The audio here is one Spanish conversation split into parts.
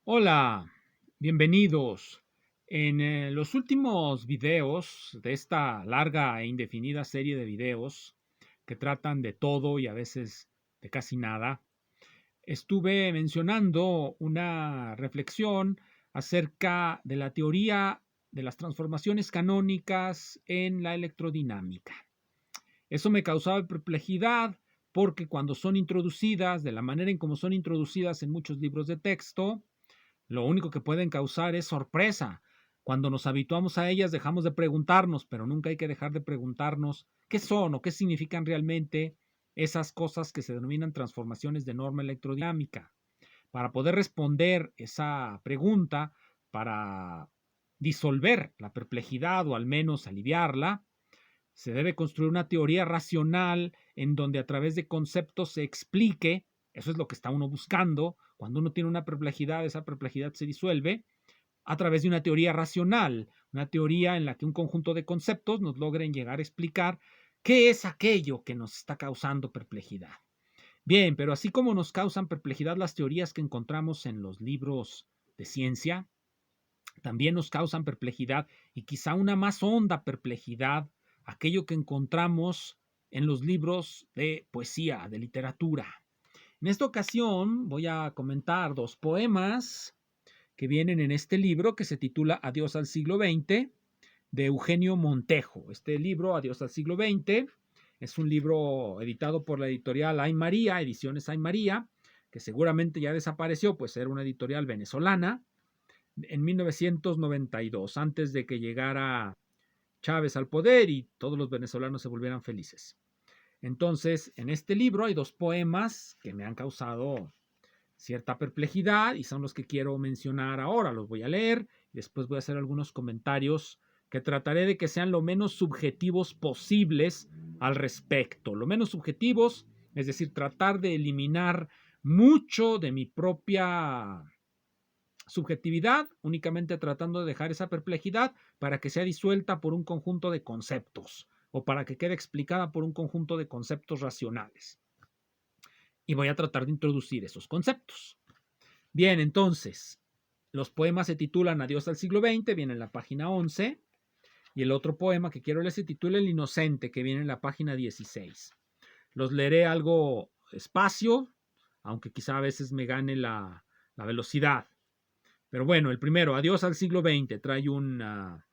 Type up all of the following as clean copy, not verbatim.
Hola, bienvenidos. En los últimos videos de esta larga e indefinida serie de videos que tratan de todo y a veces de casi nada, estuve mencionando una reflexión acerca de la teoría de las transformaciones canónicas en la electrodinámica. Eso me causaba perplejidad porque cuando son introducidas, de la manera en cómo son introducidas en muchos libros de texto, lo único que pueden causar es sorpresa. Cuando nos habituamos a ellas dejamos de preguntarnos, pero nunca hay que dejar de preguntarnos qué son o qué significan realmente esas cosas que se denominan transformaciones de norma electrodinámica. Para poder responder esa pregunta, para disolver la perplejidad o al menos aliviarla, se debe construir una teoría racional en donde a través de conceptos se explique, eso es lo que está uno buscando, cuando uno tiene una perplejidad, esa perplejidad se disuelve a través de una teoría racional, una teoría en la que un conjunto de conceptos nos logren llegar a explicar qué es aquello que nos está causando perplejidad. Bien, pero así como nos causan perplejidad las teorías que encontramos en los libros de ciencia, también nos causan perplejidad y quizá una más honda perplejidad aquello que encontramos en los libros de poesía, de literatura. En esta ocasión voy a comentar dos poemas que vienen en este libro que se titula Adiós al siglo XX de Eugenio Montejo. Este libro, Adiós al siglo XX, es un libro editado por la editorial Ay María, Ediciones Ay María, que seguramente ya desapareció, pues era una editorial venezolana, en 1992, antes de que llegara Chávez al poder y todos los venezolanos se volvieran felices. Entonces, en este libro hay dos poemas que me han causado cierta perplejidad y son los que quiero mencionar ahora. Los voy a leer y después voy a hacer algunos comentarios que trataré de que sean lo menos subjetivos posibles al respecto. Lo menos subjetivos, es decir, tratar de eliminar mucho de mi propia subjetividad, únicamente tratando de dejar esa perplejidad para que sea disuelta por un conjunto de conceptos o para que quede explicada por un conjunto de conceptos racionales. Y voy a tratar de introducir esos conceptos. Bien, entonces, los poemas se titulan Adiós al siglo XX, viene en la página 11, y el otro poema que quiero leer se titula El Inocente, que viene en la página 16. Los leeré algo despacio, aunque quizá a veces me gane la velocidad. Pero bueno, el primero, Adiós al siglo XX, trae una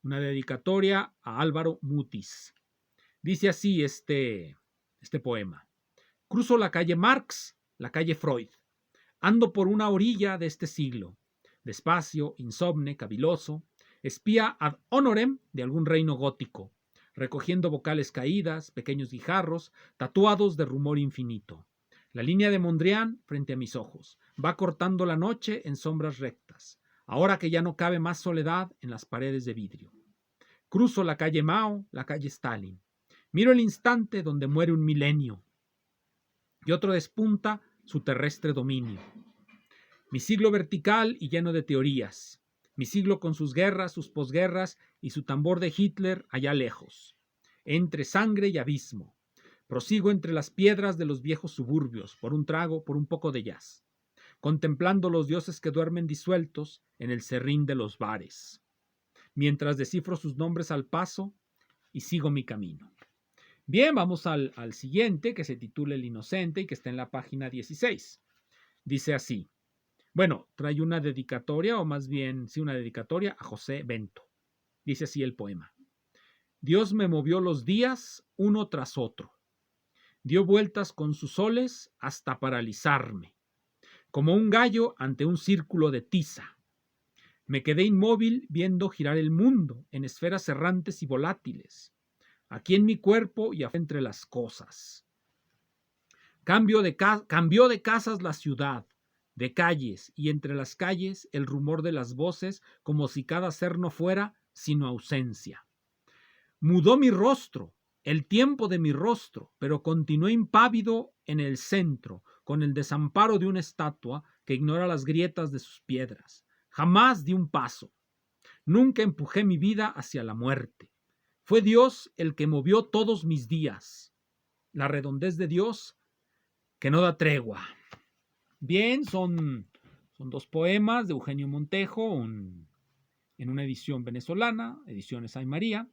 dedicatoria a Álvaro Mutis. Dice así este poema. Cruzo la calle Marx, la calle Freud. Ando por una orilla de este siglo. Despacio, insomne, caviloso. Espía ad honorem de algún reino gótico. Recogiendo vocales caídas, pequeños guijarros, tatuados de rumor infinito. La línea de Mondrian frente a mis ojos va cortando la noche en sombras rectas, ahora que ya no cabe más soledad en las paredes de vidrio. Cruzo la calle Mao, la calle Stalin. Miro el instante donde muere un milenio y otro despunta su terrestre dominio. Mi siglo vertical y lleno de teorías. Mi siglo con sus guerras, sus posguerras y su tambor de Hitler allá lejos. Entre sangre y abismo. Prosigo entre las piedras de los viejos suburbios, por un trago, por un poco de jazz, contemplando los dioses que duermen disueltos en el serrín de los bares, mientras descifro sus nombres al paso y sigo mi camino. Bien, vamos al siguiente, que se titula El Inocente y que está en la página 16. Dice así. Bueno, trae una dedicatoria, o más bien, sí, una dedicatoria a José Bento. Dice así el poema. Dios me movió los días uno tras otro. Dio vueltas con sus soles hasta paralizarme, como un gallo ante un círculo de tiza. Me quedé inmóvil viendo girar el mundo en esferas errantes y volátiles, aquí en mi cuerpo y entre las cosas. Cambió de casas la ciudad, de calles, y entre las calles el rumor de las voces, como si cada ser no fuera sino ausencia. Mudó mi rostro, el tiempo de mi rostro, pero continué impávido en el centro, con el desamparo de una estatua que ignora las grietas de sus piedras. Jamás di un paso. Nunca empujé mi vida hacia la muerte. Fue Dios el que movió todos mis días. La redondez de Dios que no da tregua. Bien, son Son 2 poemas de Eugenio Montejo, en una edición venezolana, Ediciones Ay María,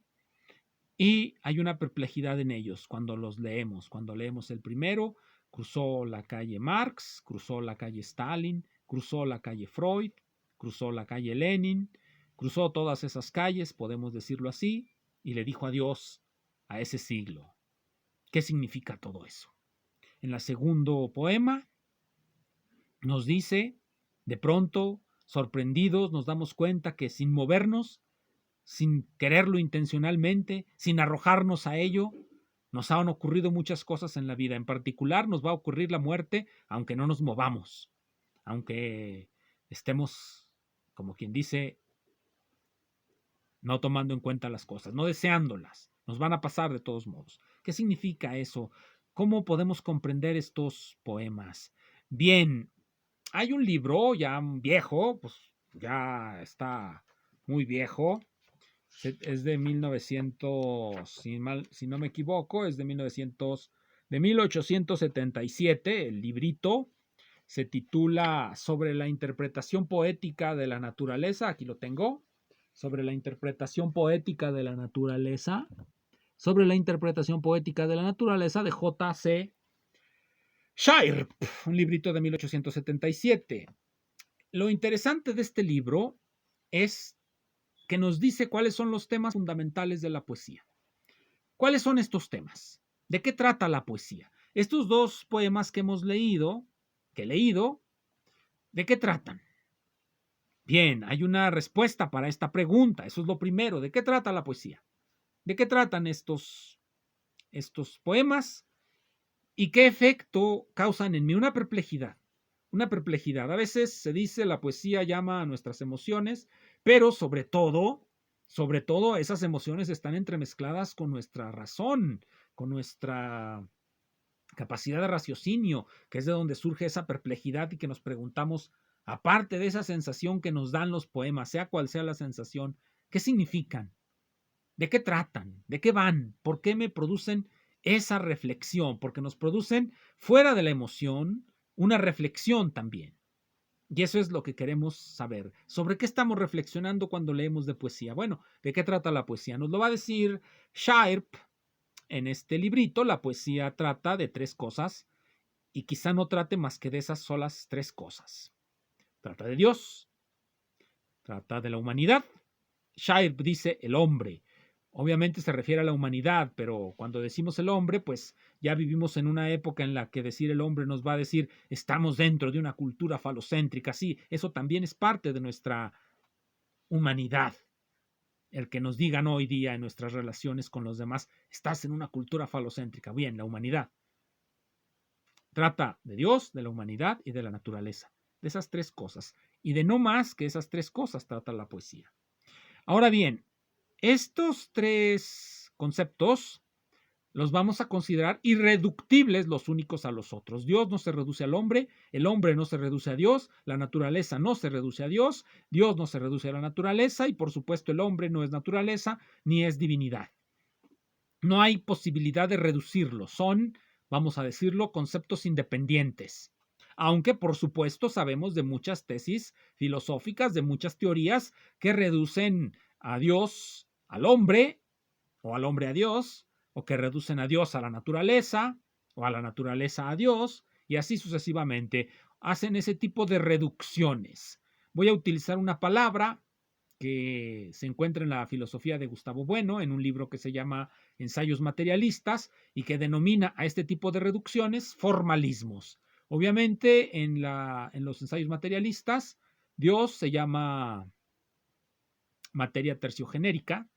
y hay una perplejidad en ellos cuando los leemos. Cuando leemos el primero, cruzó la calle Marx, cruzó la calle Stalin, cruzó la calle Freud, cruzó la calle Lenin, cruzó todas esas calles, podemos decirlo así, y le dijo adiós a ese siglo. ¿Qué significa todo eso? En el segundo poema nos dice, de pronto, sorprendidos, nos damos cuenta que sin movernos, sin quererlo intencionalmente, sin arrojarnos a ello, nos han ocurrido muchas cosas en la vida. En particular, nos va a ocurrir la muerte, aunque no nos movamos, aunque estemos, como quien dice, no tomando en cuenta las cosas, no deseándolas. Nos van a pasar de todos modos. ¿Qué significa eso? ¿Cómo podemos comprender estos poemas? Bien, hay un libro ya viejo, pues ya está muy viejo. Es de 1900, si no me equivoco, es de 1877, el librito. Se titula Sobre la interpretación poética de la naturaleza. Aquí lo tengo. Sobre la interpretación poética de la naturaleza. Sobre la interpretación poética de la naturaleza de J.C. Sharp, un librito de 1877. Lo interesante de este libro es que nos dice cuáles son los temas fundamentales de la poesía. ¿Cuáles son estos temas? ¿De qué trata la poesía? Estos 2 poemas que hemos leído, ¿de qué tratan? Bien, hay una respuesta para esta pregunta. Eso es lo primero. ¿De qué trata la poesía? ¿De qué tratan estos poemas? ¿Y qué efecto causan en mí? Una perplejidad. Una perplejidad. A veces se dice la poesía llama a nuestras emociones, pero sobre todo, esas emociones están entremezcladas con nuestra razón, con nuestra capacidad de raciocinio, que es de donde surge esa perplejidad y que nos preguntamos, aparte de esa sensación que nos dan los poemas, sea cual sea la sensación, ¿qué significan? ¿De qué tratan? ¿De qué van? ¿Por qué me producen esa reflexión? Porque nos producen, fuera de la emoción, una reflexión también. Y eso es lo que queremos saber. ¿Sobre qué estamos reflexionando cuando leemos de poesía? Bueno, ¿de qué trata la poesía? Nos lo va a decir Sharp en este librito. La poesía trata de 3 cosas y quizá no trate más que de esas solas 3 cosas. Trata de Dios, trata de la humanidad. Sharp dice el hombre. Obviamente se refiere a la humanidad, pero cuando decimos el hombre, pues ya vivimos en una época en la que decir el hombre nos va a decir estamos dentro de una cultura falocéntrica. Sí, eso también es parte de nuestra humanidad. El que nos digan hoy día en nuestras relaciones con los demás, estás en una cultura falocéntrica. Bien, la humanidad. Trata de Dios, de la humanidad y de la naturaleza. De esas 3 cosas. Y de no más que esas 3 cosas trata la poesía. Ahora bien, estos 3 conceptos los vamos a considerar irreductibles los únicos a los otros. Dios no se reduce al hombre, el hombre no se reduce a Dios, la naturaleza no se reduce a Dios no se reduce a la naturaleza y por supuesto el hombre no es naturaleza ni es divinidad. No hay posibilidad de reducirlos, son, vamos a decirlo, conceptos independientes. Aunque por supuesto sabemos de muchas tesis filosóficas, de muchas teorías que reducen a Dios al hombre o al hombre a Dios, o que reducen a Dios a la naturaleza, o a la naturaleza a Dios, y así sucesivamente. Hacen ese tipo de reducciones. Voy a utilizar una palabra que se encuentra en la filosofía de Gustavo Bueno, en un libro que se llama Ensayos materialistas, y que denomina a este tipo de reducciones formalismos. Obviamente, en los ensayos materialistas, Dios se llama materia terciogenérica,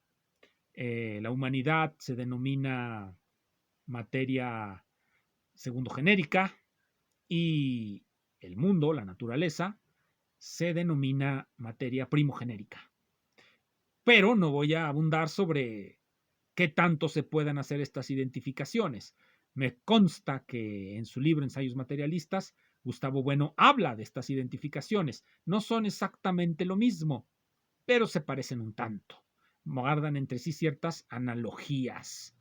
la humanidad se denomina materia segundogenérica y el mundo, la naturaleza, se denomina materia primogenérica. Pero no voy a abundar sobre qué tanto se pueden hacer estas identificaciones. Me consta que en su libro Ensayos materialistas, Gustavo Bueno habla de estas identificaciones. No son exactamente lo mismo, pero se parecen un tanto. Guardan entre sí ciertas analogías,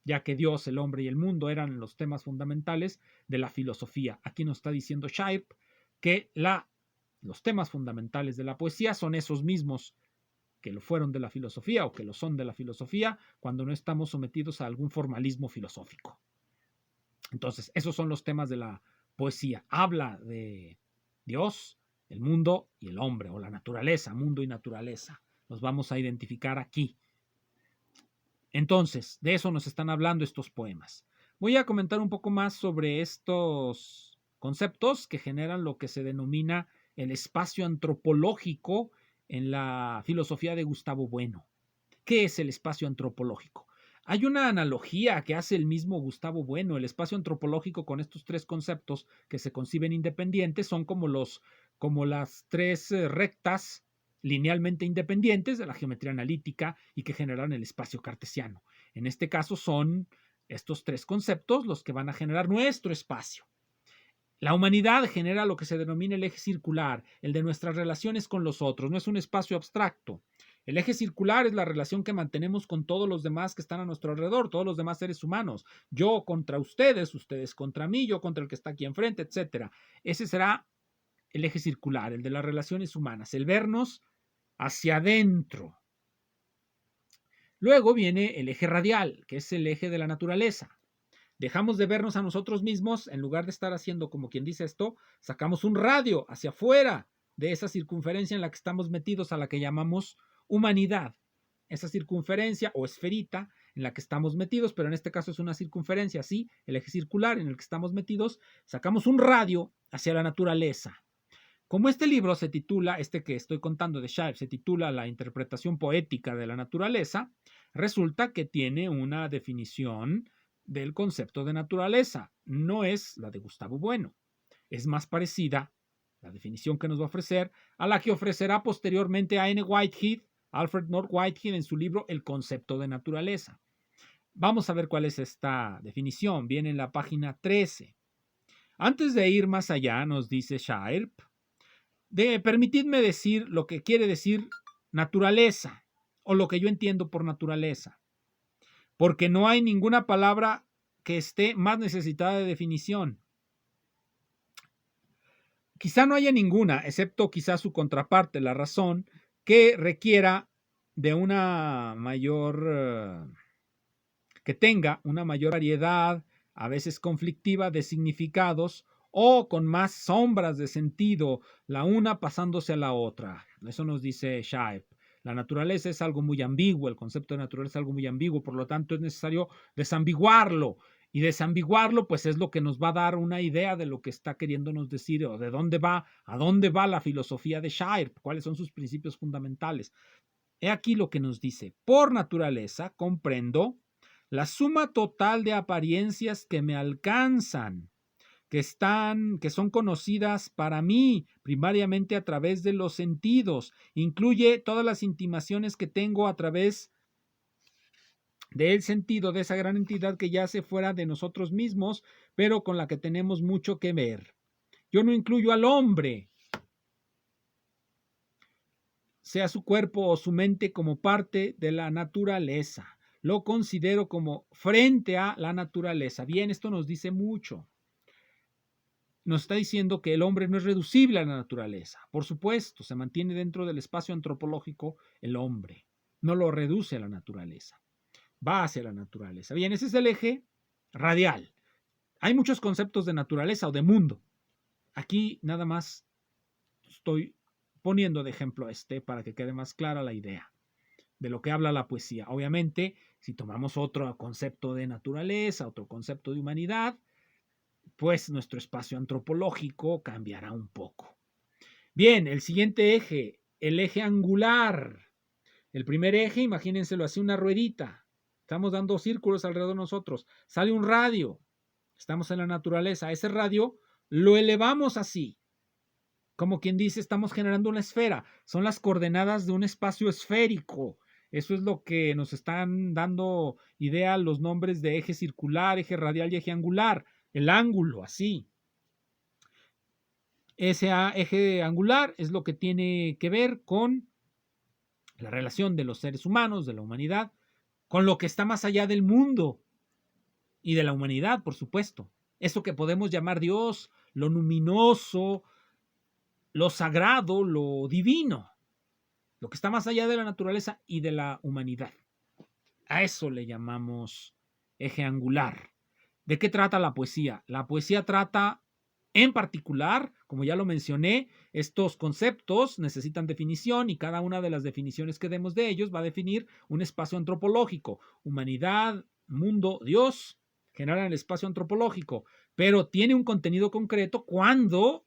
ya que Dios, el hombre y el mundo eran los temas fundamentales de la filosofía. Aquí nos está diciendo Sharp que la Los temas fundamentales de la poesía son esos mismos que lo fueron de la filosofía o que lo son de la filosofía cuando no estamos sometidos a algún formalismo filosófico. Entonces, esos son los temas de la poesía. Habla de Dios, el mundo y el hombre, o la naturaleza, mundo y naturaleza. Los vamos a identificar aquí. Entonces, de eso nos están hablando estos poemas. Voy a comentar un poco más sobre estos conceptos que generan lo que se denomina el espacio antropológico en la filosofía de Gustavo Bueno. ¿Qué es el espacio antropológico? Hay una analogía que hace el mismo Gustavo Bueno. El espacio antropológico con estos tres conceptos que se conciben independientes son como las tres rectas linealmente independientes de la geometría analítica y que generan el espacio cartesiano. En este caso son estos tres conceptos los que van a generar nuestro espacio. La humanidad genera lo que se denomina el eje circular, el de nuestras relaciones con los otros, no es un espacio abstracto. El eje circular es la relación que mantenemos con todos los demás que están a nuestro alrededor, todos los demás seres humanos. Yo contra ustedes, ustedes contra mí, yo contra el que está aquí enfrente, etc. Ese será el eje circular, el de las relaciones humanas, el vernos hacia adentro. Luego viene el eje radial, que es el eje de la naturaleza. Dejamos de vernos a nosotros mismos, en lugar de estar haciendo como quien dice esto, sacamos un radio hacia afuera de esa circunferencia en la que estamos metidos, a la que llamamos humanidad. Esa circunferencia o esferita en la que estamos metidos, pero en este caso es una circunferencia, sí, el eje circular en el que estamos metidos, sacamos un radio hacia la naturaleza. Como este libro se titula, este que estoy contando de Shaib, se titula La interpretación poética de la naturaleza, resulta que tiene una definición del concepto de naturaleza. No es la de Gustavo Bueno. Es más parecida, la definición que nos va a ofrecer, a la que ofrecerá posteriormente a Alfred North Whitehead, en su libro El concepto de naturaleza. Vamos a ver cuál es esta definición. Viene en la página 13. Antes de ir más allá, nos dice Shaib, permitidme decir lo que quiere decir naturaleza, o lo que yo entiendo por naturaleza, porque no hay ninguna palabra que esté más necesitada de definición. Quizá no haya ninguna, excepto quizá su contraparte, la razón, que requiera de una mayor, que tenga una mayor variedad, a veces conflictiva, de significados o con más sombras de sentido, la una pasándose a la otra. Eso nos dice Shaib. La naturaleza es algo muy ambiguo, el concepto de naturaleza es algo muy ambiguo, por lo tanto es necesario desambiguarlo. Y desambiguarlo, pues es lo que nos va a dar una idea de lo que está queriéndonos decir o de dónde va, a dónde va la filosofía de Shaib, cuáles son sus principios fundamentales. He aquí lo que nos dice: por naturaleza comprendo la suma total de apariencias que me alcanzan, que son conocidas para mí primariamente a través de los sentidos. Incluye todas las intimaciones que tengo a través del sentido de esa gran entidad que yace fuera de nosotros mismos, pero con la que tenemos mucho que ver. Yo no incluyo al hombre, sea su cuerpo o su mente, como parte de la naturaleza. Lo considero como frente a la naturaleza. Bien, esto nos dice mucho. Nos está diciendo que el hombre no es reducible a la naturaleza. Por supuesto, se mantiene dentro del espacio antropológico el hombre. No lo reduce a la naturaleza. Va hacia la naturaleza. Bien, ese es el eje radial. Hay muchos conceptos de naturaleza o de mundo. Aquí nada más estoy poniendo de ejemplo para que quede más clara la idea de lo que habla la poesía. Obviamente, si tomamos otro concepto de naturaleza, otro concepto de humanidad, pues nuestro espacio antropológico cambiará un poco. Bien, el siguiente eje, el eje angular. El primer eje, imagínenselo así, una ruedita. Estamos dando círculos alrededor de nosotros. Sale un radio. Estamos en la naturaleza. Ese radio lo elevamos así. Como quien dice, estamos generando una esfera. Son las coordenadas de un espacio esférico. Eso es lo que nos están dando idea los nombres de eje circular, eje radial y eje angular. El ángulo, así. Ese eje angular es lo que tiene que ver con la relación de los seres humanos, de la humanidad, con lo que está más allá del mundo y de la humanidad, por supuesto. Eso que podemos llamar Dios, lo luminoso, lo sagrado, lo divino, lo que está más allá de la naturaleza y de la humanidad. A eso le llamamos eje angular. ¿De qué trata la poesía? La poesía trata, en particular, como ya lo mencioné, estos conceptos necesitan definición y cada una de las definiciones que demos de ellos va a definir un espacio antropológico. Humanidad, mundo, Dios generan el espacio antropológico, pero tiene un contenido concreto cuando,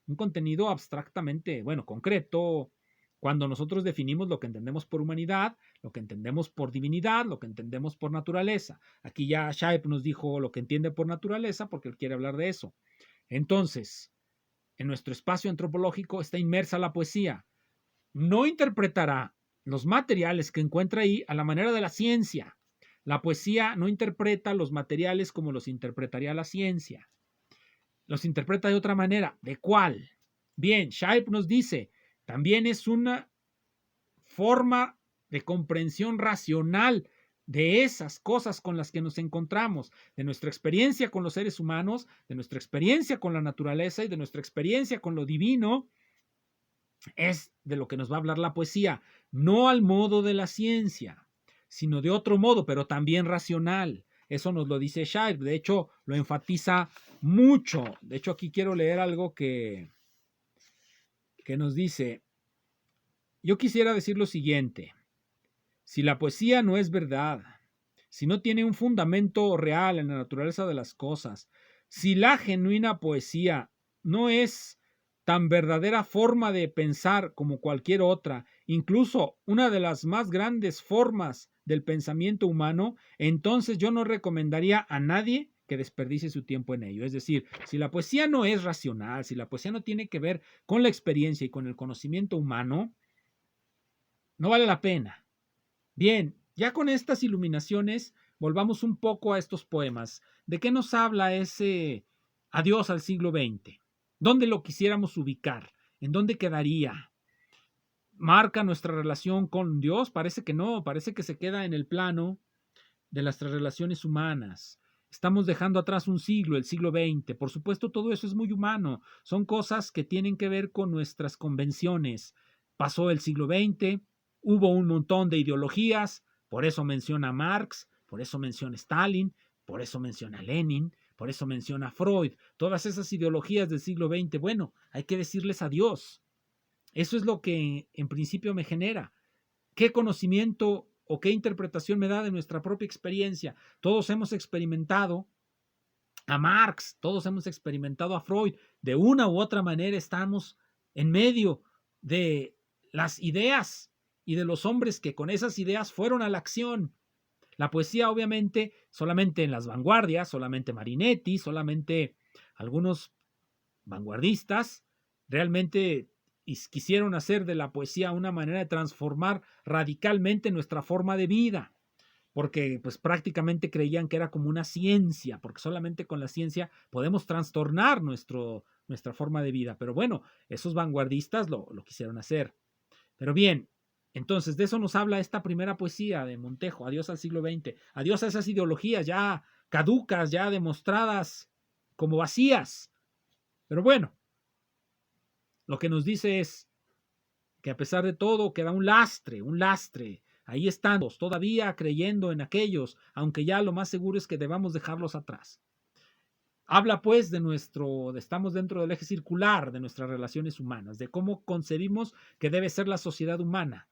un contenido abstractamente, bueno, concreto, cuando nosotros definimos lo que entendemos por humanidad, lo que entendemos por divinidad, lo que entendemos por naturaleza. Aquí ya Shaib nos dijo lo que entiende por naturaleza porque él quiere hablar de eso. Entonces, en nuestro espacio antropológico está inmersa la poesía. No interpretará los materiales que encuentra ahí a la manera de la ciencia. La poesía no interpreta los materiales como los interpretaría la ciencia. Los interpreta de otra manera. ¿De cuál? Bien, Shaib nos dice, también es una forma de comprensión racional de esas cosas con las que nos encontramos, de nuestra experiencia con los seres humanos, de nuestra experiencia con la naturaleza y de nuestra experiencia con lo divino, es de lo que nos va a hablar la poesía, no al modo de la ciencia, sino de otro modo, pero también racional. Eso nos lo dice Shaib, de hecho lo enfatiza mucho. De hecho aquí quiero leer algo que nos dice, yo quisiera decir lo siguiente. Si la poesía no es verdad, si no tiene un fundamento real en la naturaleza de las cosas, si la genuina poesía no es tan verdadera forma de pensar como cualquier otra, incluso una de las más grandes formas del pensamiento humano, entonces yo no recomendaría a nadie que desperdicie su tiempo en ello. Es decir, si la poesía no es racional, si la poesía no tiene que ver con la experiencia y con el conocimiento humano, no vale la pena. Bien, ya con estas iluminaciones, volvamos un poco a estos poemas. ¿De qué nos habla ese Adiós al siglo XX? ¿Dónde lo quisiéramos ubicar? ¿En dónde quedaría? ¿Marca nuestra relación con Dios? Parece que no, parece que se queda en el plano de las relaciones humanas. Estamos dejando atrás un siglo, el siglo XX. Por supuesto, todo eso es muy humano. Son cosas que tienen que ver con nuestras convenciones. Pasó el siglo XX, hubo un montón de ideologías, por eso menciona Marx, por eso menciona Stalin, por eso menciona Lenin, por eso menciona Freud. Todas esas ideologías del siglo XX, bueno, hay que decirles adiós. Eso es lo que en principio me genera. ¿Qué conocimiento o qué interpretación me da de nuestra propia experiencia? Todos hemos experimentado a Marx, todos hemos experimentado a Freud. De una u otra manera estamos en medio de las ideas y de los hombres que con esas ideas fueron a la acción. La poesía, obviamente, solamente en las vanguardias, solamente Marinetti, solamente algunos vanguardistas, realmente quisieron hacer de la poesía una manera de transformar radicalmente nuestra forma de vida, porque pues prácticamente creían que era como una ciencia, porque solamente con la ciencia podemos trastornar nuestra forma de vida. Pero bueno, esos vanguardistas lo quisieron hacer. Pero bien, entonces de eso nos habla esta primera poesía de Montejo, Adiós al siglo XX, adiós a esas ideologías ya caducas, ya demostradas como vacías. Pero bueno, lo que nos dice es que a pesar de todo queda un lastre, un lastre. Ahí estamos, todavía creyendo en aquellos, aunque ya lo más seguro es que debamos dejarlos atrás. Habla pues estamos dentro del eje circular de nuestras relaciones humanas, de cómo concebimos que debe ser la sociedad humana.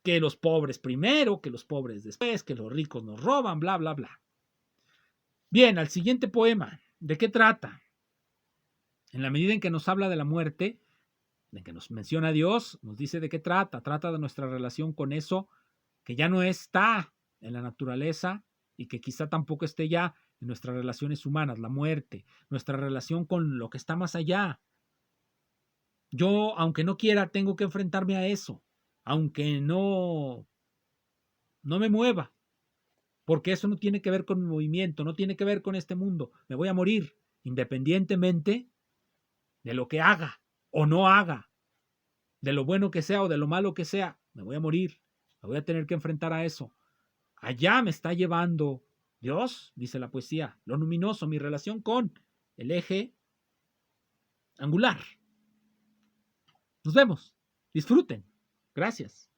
Que los pobres primero, que los pobres después, que los ricos nos roban, bla, bla, bla. Bien, al siguiente poema, ¿de qué trata? En la medida en que nos habla de la muerte, de que nos menciona a Dios, nos dice de qué trata. Trata de nuestra relación con eso que ya no está en la naturaleza y que quizá tampoco esté ya en nuestras relaciones humanas, la muerte, nuestra relación con lo que está más allá. Yo, aunque no quiera, tengo que enfrentarme a eso, aunque no me mueva, porque eso no tiene que ver con mi movimiento, no tiene que ver con este mundo. Me voy a morir, independientemente de lo que haga o no haga, de lo bueno que sea o de lo malo que sea, me voy a morir, me voy a tener que enfrentar a eso. Allá me está llevando Dios, dice la poesía, lo luminoso, mi relación con el eje angular. Nos vemos. Disfruten. Gracias.